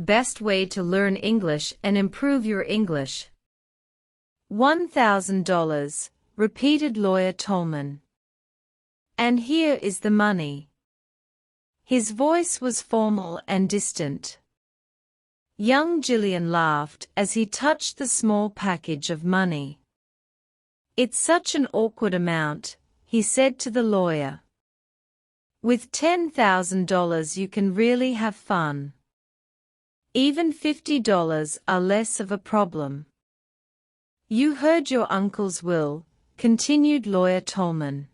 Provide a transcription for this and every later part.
Best way to learn English and improve your English. $1,000, repeated Lawyer Tolman. And here is the money. His voice was formal and distant. Young Gillian laughed as he touched the small package of money. It's such an awkward amount, he said to the lawyer. With $10,000 you can really have fun. Even $50 are less of a problem. You heard your uncle's will, continued Lawyer Tolman.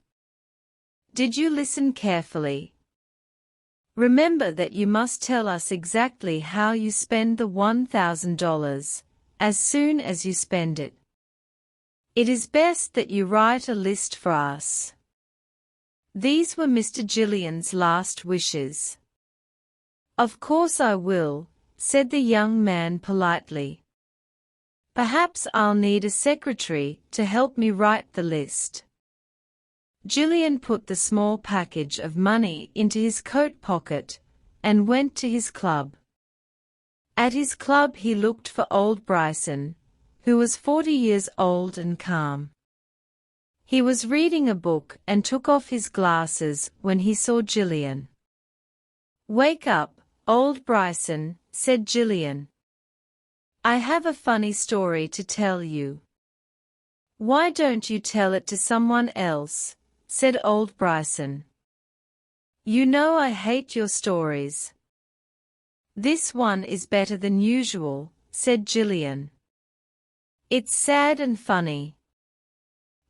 Did you listen carefully? Remember that you must tell us exactly how you spend the $1,000, as soon as you spend it. It is best that you write a list for us. These were Mr. Gillian's last wishes. Of course I will, said the young man politely. Perhaps I'll need a secretary to help me write the list. Gillian put the small package of money into his coat pocket and went to his club. At his club he looked for old Bryson, who was 40 years old and calm. He was reading a book and took off his glasses when he saw Gillian. "Wake up, old Bryson," said Gillian. "I have a funny story to tell you." "Why don't you tell it to someone else?" said old Bryson. "You know I hate your stories." "This one is better than usual," said Gillian. "It's sad and funny.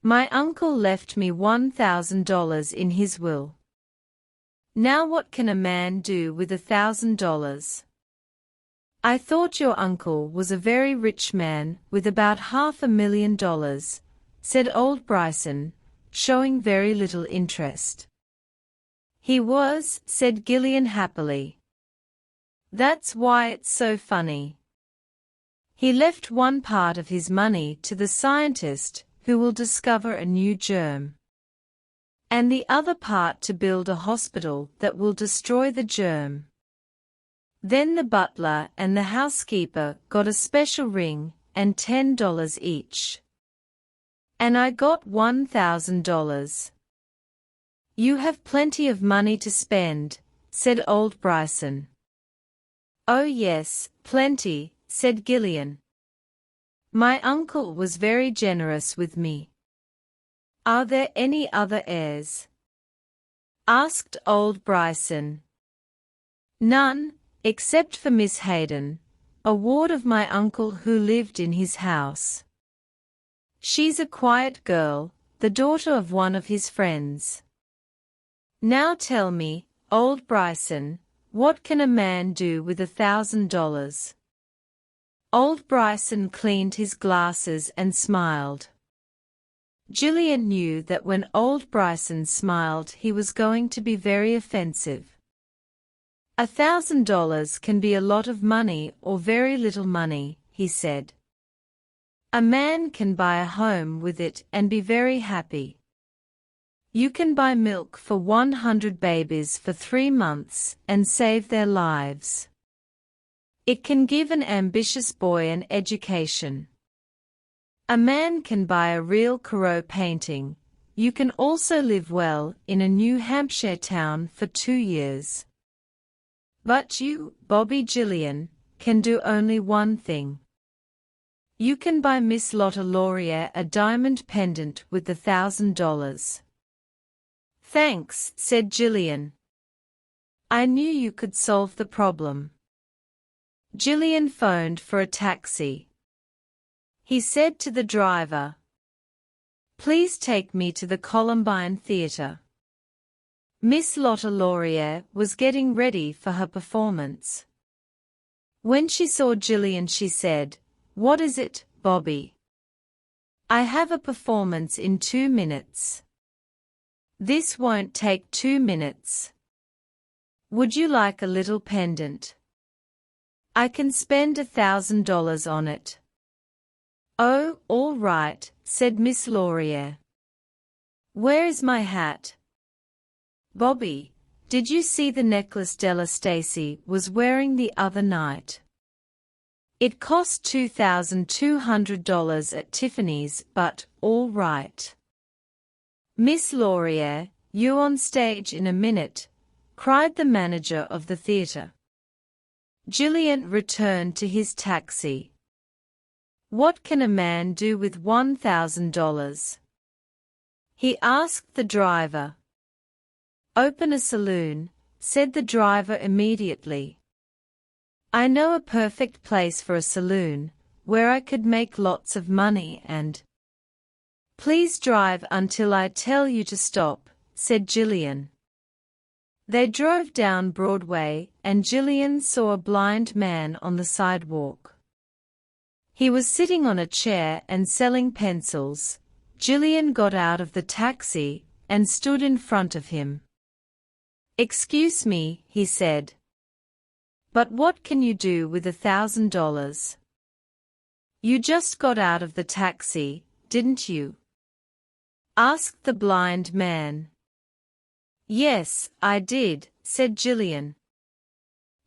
My uncle left me $1,000 in his will. Now what can a man do with $1,000? I thought your uncle was a very rich man with about $500,000, said old Bryson, showing very little interest. "He was," said Gillian happily. "That's why it's so funny. He left one part of his money to the scientist who will discover a new germ, and the other part to build a hospital that will destroy the germ. Then the butler and the housekeeper got a special ring and $10 each. And I got $1,000. You have plenty of money to spend," said old Bryson. "Oh yes, plenty," said Gillian. "My uncle was very generous with me." "Are there any other heirs?" asked old Bryson. "None, except for Miss Hayden, a ward of my uncle who lived in his house. She's a quiet girl, the daughter of one of his friends. Now tell me, old Bryson, what can a man do with $1,000? Old Bryson cleaned his glasses and smiled. Gillian knew that when old Bryson smiled he was going to be very offensive. $1,000 can be a lot of money or very little money, he said. A man can buy a home with it and be very happy. You can buy milk for 100 babies for 3 months and save their lives. It can give an ambitious boy an education. A man can buy a real Corot painting. You can also live well in a New Hampshire town for 2 years. But you, Bobby Gillian, can do only one thing. You can buy Miss Lotta Laurier a diamond pendant with $1,000. Thanks, said Gillian. I knew you could solve the problem. Gillian phoned for a taxi. He said to the driver, "Please take me to the Columbine Theatre." Miss Lotta Laurier was getting ready for her performance. When she saw Gillian she said, "What is it, Bobby?" "I have a performance in 2 minutes." "This won't take 2 minutes. Would you like a little pendant? I can spend $1,000 on it." "Oh, all right," said Miss Laurier. "Where is my hat?" "Bobby, did you see the necklace Della Stacy was wearing the other night?" It cost $2,200 at Tiffany's, but all right. Miss Laurier, you on stage in a minute, cried the manager of the theatre. Gillian returned to his taxi. What can a man do with $1,000? He asked the driver. Open a saloon, said the driver immediately. I know a perfect place for a saloon, where I could make lots of money and… Please drive until I tell you to stop, said Gillian. They drove down Broadway, and Gillian saw a blind man on the sidewalk. He was sitting on a chair and selling pencils. Gillian got out of the taxi and stood in front of him. Excuse me, he said. But what can you do with $1,000? You just got out of the taxi, didn't you? Asked the blind man. Yes, I did, said Gillian.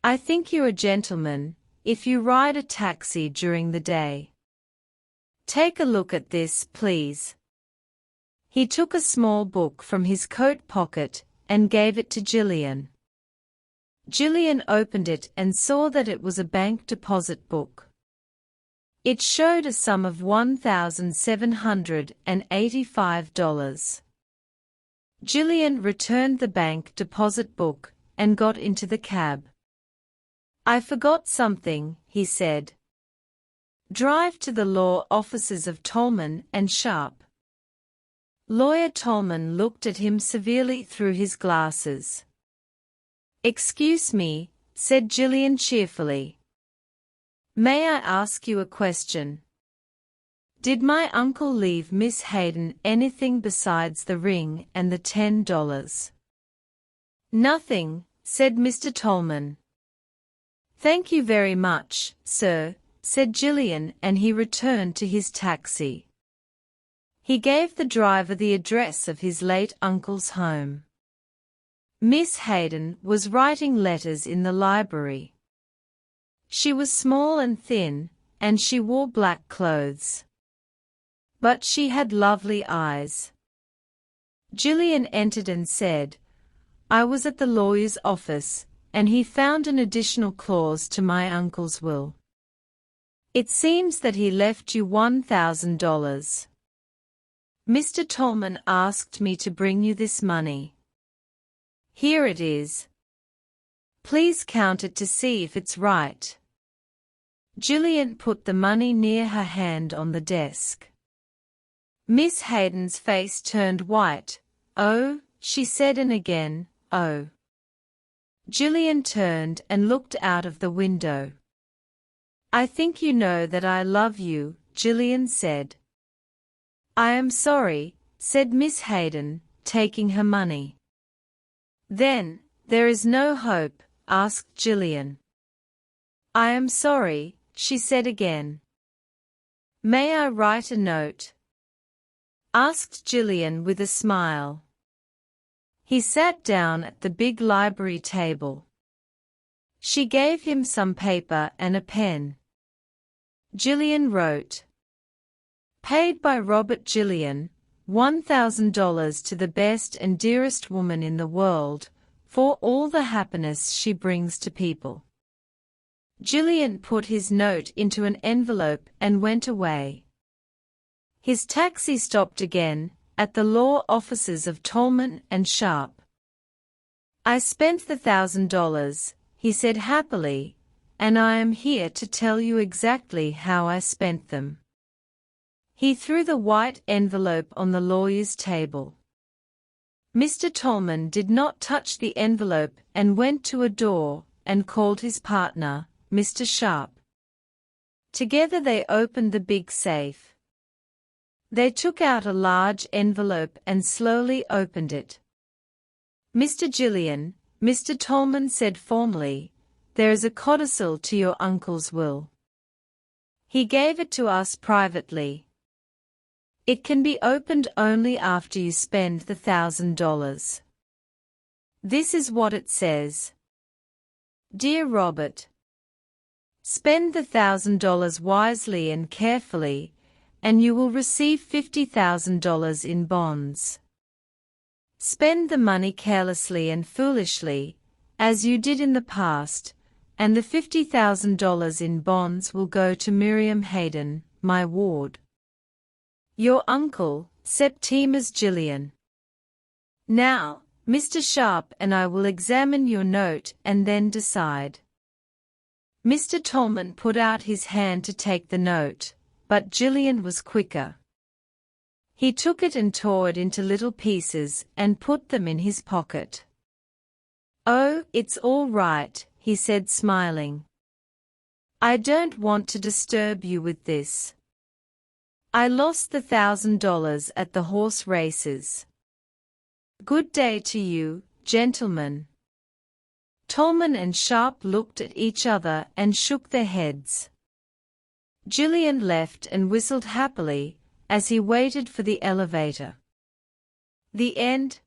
I think you're a gentleman, if you ride a taxi during the day. Take a look at this, please. He took a small book from his coat pocket and gave it to Gillian. Gillian opened it and saw that it was a bank deposit book. It showed a sum of $1,785. Gillian returned the bank deposit book and got into the cab. I forgot something, he said. Drive to the law offices of Tolman and Sharp. Lawyer Tolman looked at him severely through his glasses. Excuse me, said Gillian cheerfully. May I ask you a question? Did my uncle leave Miss Hayden anything besides the ring and the $10? Nothing, said Mr. Tolman. Thank you very much, sir, said Gillian, and he returned to his taxi. He gave the driver the address of his late uncle's home. Miss Hayden was writing letters in the library. She was small and thin, and she wore black clothes. But she had lovely eyes. Gillian entered and said, I was at the lawyer's office, and he found an additional clause to my uncle's will. It seems that he left you $1,000. Mr. Tolman asked me to bring you this money. Here it is. Please count it to see if it's right. Gillian put the money near her hand on the desk. Miss Hayden's face turned white. Oh, she said, and again, oh. Gillian turned and looked out of the window. I think you know that I love you, Gillian said. I am sorry, said Miss Hayden, taking her money. Then, there is no hope, asked Gillian. I am sorry, she said again. May I write a note? Asked Gillian with a smile. He sat down at the big library table. She gave him some paper and a pen. Gillian wrote. Paid by Robert Gillian, $1,000 to the best and dearest woman in the world, for all the happiness she brings to people. Gillian put his note into an envelope and went away. His taxi stopped again, at the law offices of Tolman and Sharp. I spent the $1,000, he said happily, and I am here to tell you exactly how I spent them. He threw the white envelope on the lawyer's table. Mr. Tolman did not touch the envelope and went to a door and called his partner, Mr. Sharp. Together they opened the big safe. They took out a large envelope and slowly opened it. Mr. Gillian, Mr. Tolman said formally, there is a codicil to your uncle's will. He gave it to us privately. It can be opened only after you spend the $1,000. This is what it says. Dear Robert, Spend the $1,000 wisely and carefully, and you will receive $50,000 in bonds. Spend the money carelessly and foolishly, as you did in the past, and the $50,000 in bonds will go to Miriam Hayden, my ward. Your uncle, Septimus Gillian. Now, Mr. Sharp and I will examine your note and then decide. Mr. Tolman put out his hand to take the note, but Gillian was quicker. He took it and tore it into little pieces and put them in his pocket. "Oh, it's all right," he said, smiling. "I don't want to disturb you with this. I lost the $1,000 at the horse races. Good day to you, gentlemen." Tolman and Sharp looked at each other and shook their heads. Gillian left and whistled happily as he waited for the elevator. The end.